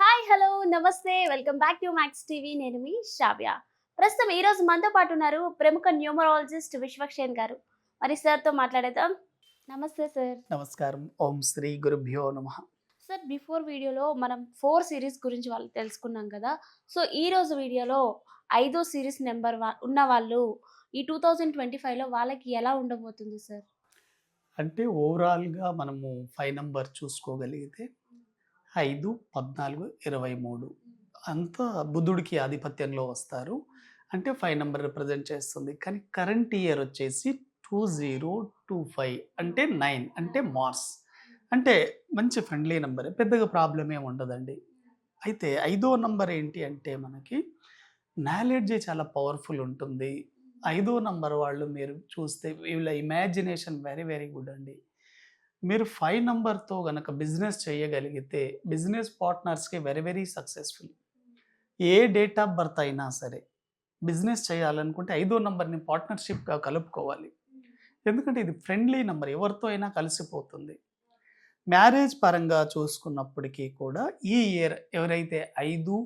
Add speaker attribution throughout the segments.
Speaker 1: Hi! Hello! నమస్తే. Welcome back to max TV. నేను మీ శ్రావ్య. ప్రస్తుతం ఈరోజు మనతో పాటు ఉన్నారు ప్రముఖ న్యూమరాలజిస్ట్ విశ్వక్షేణ్ గారు. మరి సార్‌తో మాట్లాడేద్దాం. నమస్తే సార్.
Speaker 2: నమస్కారం. ఓం శ్రీ గురుభ్యో నమః.
Speaker 1: సార్ బిఫోర్ వీడియోలో మనం 4 సీరీస్ గురించి తెలుసుకున్నాం కదా! సో, ఈరోజు వీడియోలో ఐదో సీరీస్ నెంబర్ ఉన్నవాళ్ళు ఈ 2025లో వాళ్ళకి ఎలా ఉండబోతుంది సార్?
Speaker 2: అంటే ఓవరాల్‌గా మనము 5 నంబర్ చూసుకోగలిగితే 5, 14, 23 అంతా బుధుడికి ఆధిపత్యంలో వస్తారు. అంటే 5 నంబర్ రిప్రజెంట్ చేస్తుంది. కానీ కరెంట్ ఇయర్ వచ్చేసి 2025 అంటే 9 అంటే మార్స్. అంటే మంచి ఫ్రెండ్లీ నంబరే. పెద్దగా ప్రాబ్లమ్ ఏమి ఉండదండి. అయితే ఐదో నంబర్ ఏంటి అంటే మనకి నాలెడ్జ్ చాలా పవర్‌ఫుల్ ఉంటుంది. ఐదో నంబర్ వాళ్ళు మీరు చూస్తే వీళ్ళ ఇమాజినేషన్ వెరీ, వెరీ గుడ్ అండి. మీరు 5 నంబర్‌తో గనక బిజినెస్ చేయగలిగితే బిజినెస్ పార్ట్నర్స్‌కి వెరీ, వెరీ సక్సెస్‌ఫుల్. ఏ డేట్ ఆఫ్ బర్త్ అయినా సరే బిజినెస్ చేయాలనుకుంటే ఐదో నంబర్‌ని పార్ట్నర్‌షిప్‌గా కలుపుకోవాలి. ఎందుకంటే ఇది ఫ్రెండ్లీ నంబర్ ఎవరితో అయినా కలిసిపోతుంది. మ్యారేజ్ పరంగా చూసుకున్నప్పటికీ కూడా ఈ ఇయర్ ఎవరైతే 5,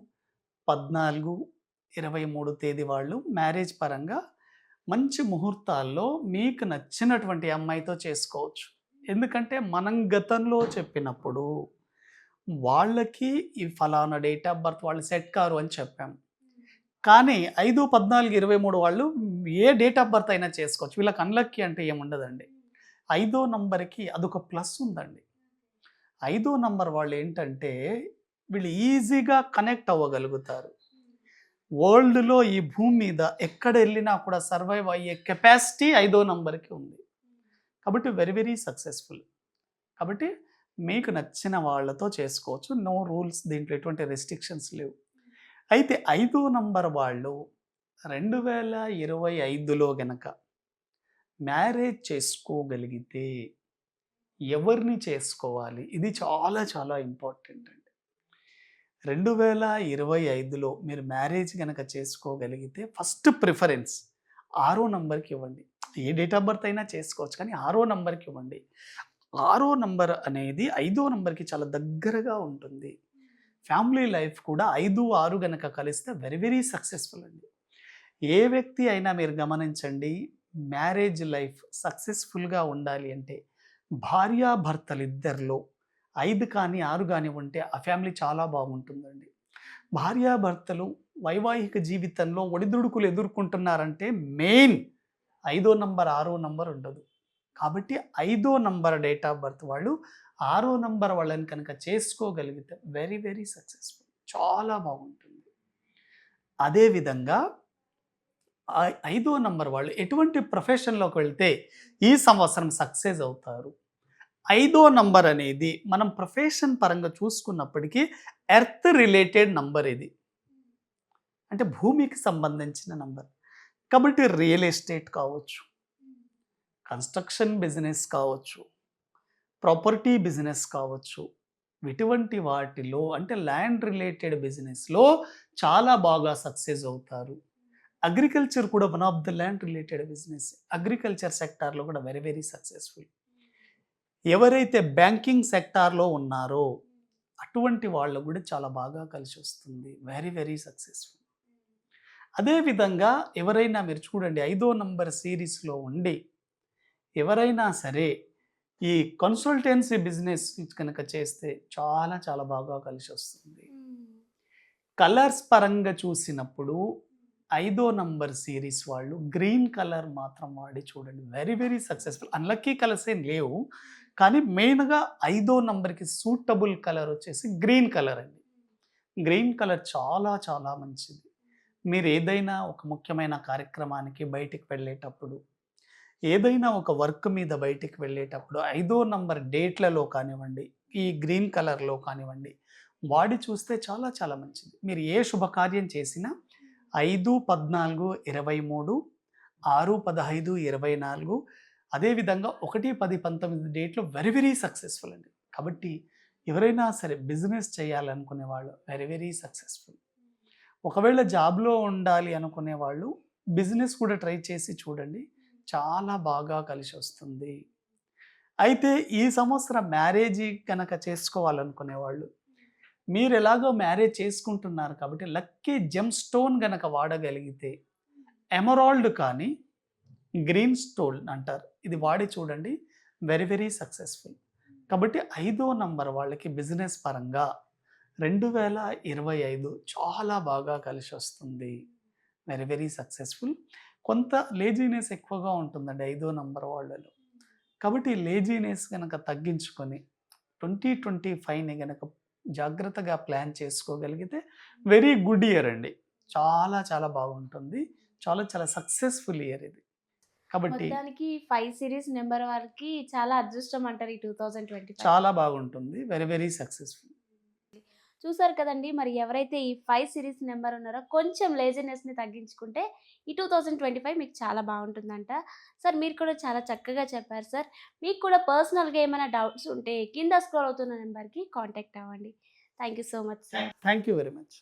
Speaker 2: 14, 23 తేదీ వాళ్ళు మ్యారేజ్ పరంగా మంచి ముహూర్తాల్లో మీకు నచ్చినటువంటి అమ్మాయితో చేసుకోవచ్చు. ఎందుకంటే మనం గతంలో చెప్పినప్పుడు వాళ్ళకి ఈ ఫలానా డేట్ ఆఫ్ బర్త్ వాళ్ళు సెట్ కారు అని చెప్పాం. కానీ 5, 14, 23 వాళ్ళు ఏ డేట్ ఆఫ్ బర్త్ అయినా చేసుకోవచ్చు. వీళ్ళకి అన్‌లక్కీ అంటే ఏముండదండి. ఐదో నంబర్‌కి అదొక ప్లస్ ఉందండి. ఐదో నంబర్ వాళ్ళేంటంటే వీళ్ళు ఈజీగా కనెక్ట్ అవ్వగలుగుతారు. వరల్డ్‌లో ఈ భూమి మీద ఎక్కడెళ్ళినా కూడా సర్వైవ్ అయ్యే కెపాసిటీ ఐదో నంబర్‌కి ఉంది. కాబట్టి వెరీ, వెరీ సక్సెస్‌ఫుల్. కాబట్టి మీకు నచ్చిన వాళ్ళతో చేసుకోవచ్చు. నో రూల్స్ దీంట్లో ఎటువంటి రెస్ట్రిక్షన్స్ లేవు. అయితే ఐదో నంబర్ వాళ్ళు 2025లో గనక మ్యారేజ్ చేసుకోగలిగితే ఎవరిని చేసుకోవాలి? ఇది చాలా చాలా ఇంపార్టెంట్ అండి. 2025లో మీరు మ్యారేజ్ గనక చేసుకోగలిగితే ఫస్ట్ ప్రిఫరెన్స్ ఆరో నంబర్‌కి ఇవ్వండి. ఏ డేట్ ఆఫ్ బర్త్ అయినా చేసుకోవచ్చు. కానీ ఆరో నంబర్‌కి ఇవ్వండి. ఆరో నంబర్ అనేది ఐదో నంబర్‌కి చాలా దగ్గరగా ఉంటుంది. ఫ్యామిలీ లైఫ్ కూడా 5, 6 గనక కలిస్తే వెరీ, వెరీ సక్సెస్‌ఫుల్ అండి. ఏ వ్యక్తి అయినా మీరు గమనించండి మ్యారేజ్ లైఫ్ సక్సెస్‌ఫుల్‌గా ఉండాలి అంటే భార్యాభర్తలిద్దరిలో 5 కానీ, 6 గాని ఉంటే ఆ ఫ్యామిలీ చాలా బాగుంటుందండి. భార్యాభర్తలు వైవాహిక జీవితంలో ఒడిదుడుకులు ఎదుర్కొంటున్నారంటే మెయిన్ ఐదో నంబర్, ఆరో నంబర్ ఉండదు. కాబట్టి ఐదో నంబర్ డేట్ ఆఫ్ బర్త్ వాళ్ళు ఆరో నంబర్ వాళ్ళని కనుక చేసుకోగలిగితే వెరీ, వెరీ సక్సెస్‌ఫుల్. చాలా బాగుంటుంది. అదే విధంగా ఐదో నంబర్ వాళ్ళు ఎటువంటి ప్రొఫెషన్‌లోకి వెళ్తే ఈ సంవత్సరం సక్సెస్ అవుతారు. ఐదో నంబర్ అనేది మనం ప్రొఫెషన్ పరంగా చూసుకున్నప్పటికీ ఎర్త్ రిలేటెడ్ నంబర్ ఇది. అంటే భూమికి సంబంధించిన నంబర్. కాబట్టి రియల్ ఎస్టేట్ కావచ్చు, కన్‌స్ట్రక్షన్ బిజినెస్ కావచ్చు, ప్రాపర్టీ బిజినెస్ కావచ్చు. ఇటువంటి వాటిలో అంటే ల్యాండ్ రిలేటెడ్ బిజినెస్‌లో చాలా బాగా సక్సెస్ అవుతారు. అగ్రికల్చర్ కూడా one of the land related business. Agriculture సెక్టార్‌లో కూడా వెరీ, వెరీ సక్సెస్‌ఫుల్. ఎవరైతే బ్యాంకింగ్ సెక్టార్‌లో ఉన్నారో అటువంటి వాళ్ళకి కూడా చాలా బాగా కలిసొస్తుంది. Very, very successful. అదే విధంగా ఎవరైనా మీరు చూడండి ఐదో నంబర్ సీరీస్‌లో ఉండి ఎవరైనా సరే ఈ కన్సల్టెన్సీ బిజినెస్ గనక చేస్తే చాలా చాలా బాగా కలిసొస్తుంది.
Speaker 1: హ్మ్.
Speaker 2: కలర్స్ పరంగా చూసినప్పుడు ఐదో నంబర్ సీరీస్ వాళ్ళు గ్రీన్ కలర్ మాత్రం వాడి చూడండి. Very, very successful. Unlucky colours ఏం లేవు. కానీ మెయిన్‌గా ఐదో నంబర్‌కి సూటబుల్ కలర్ వచ్చేసి గ్రీన్ కలర్ అండి. గ్రీన్ కలర్ చాలా చాలా మంచిది. మీరు ఏదైనా ఒక ముఖ్యమైన కార్యక్రమానికి బయటికి వెళ్ళేటప్పుడు, ఏదైనా ఒక వర్క్ మీద బయటికి వెళ్ళేటప్పుడు ఐదో నంబర్ డేట్‌లలో కానివ్వండి, ఈ గ్రీన్ కలర్‌లో కానివ్వండి, వాడి చూస్తే చాలా చాలా మంచిది. మీరు ఏ శుభకార్యం చేసినా 5, 14, 23, 6, 15, 24 అదే విధంగా 1, 10, 19 డేట్‌లో వెరీ, వెరీ సక్సెస్‌ఫుల్ అండి. కాబట్టి ఎవరైనా సరే బిజినెస్ చేయాలనుకునే వాళ్ళు వెరీ, వెరీ సక్సెస్‌ఫుల్. ఒకవేళ జాబ్‌లో ఉండాలి అనుకునే వాళ్ళు బిజినెస్ కూడా ట్రై చేసి చూడండి. చాలా బాగా కలిసొస్తుంది. అయితే ఈ సంవత్సరం మ్యారేజీ గనక చేసుకోవాలనుకునే వాళ్ళు మీరు ఎలాగో మ్యారేజ్ చేసుకుంటున్నారు కాబట్టి లక్కీ జెమ్ స్టోన్ గనక వాడగలిగితే ఎమరాల్డ్ కానీ గ్రీన్ స్టోన్ అంటారు, ఇది వాడి చూడండి, వెరీ వెరీ సక్సెస్ఫుల్. కాబట్టి 5వ నంబర్ వాళ్ళకి బిజినెస్ పరంగా 2025 చాలా బాగా కలిసి వస్తుంది, వెరీ వెరీ సక్సెస్ఫుల్. కొంత లేజీనెస్ ఎక్కువగా ఉంటుందండి 5వ నంబర్ వాళ్ళలో. కాబట్టి లేజీనెస్ కనుక తగ్గించుకొని 2025ని గనక జాగ్రత్తగా ప్లాన్ చేసుకోగలిగితే వెరీ గుడ్ ఇయర్ అండి. చాలా చాలా బాగుంటుంది. చాలా చాలా సక్సెస్ఫుల్ ఇయర్ ఇది. కాబట్టి
Speaker 1: మొత్తానికి 5 సిరీస్ నెంబర్ వాళ్ళకి చాలా అదృష్టం అంటారు ఈ 2025.
Speaker 2: చాలా బాగుంటుంది. Very very successful.
Speaker 1: చూసారు కదండీ! మరి ఎవరైతే ఈ 5 సిరీస్ నెంబర్ ఉన్నారో కొంచెం లేజినెస్‌ని తగ్గించుకుంటే ఈ 2025 మీకు చాలా బావుంటుందంట. సార్ మీరు కూడా చాలా చక్కగా చెప్పారు సార్. మీకు కూడా పర్సనల్‌గా ఏమైనా డౌట్స్ ఉంటే కింద స్క్రోల్ అవుతున్న నెంబర్‌కి కాంటాక్ట్ అవ్వండి. Thank you so much sir.
Speaker 2: Thank you very much.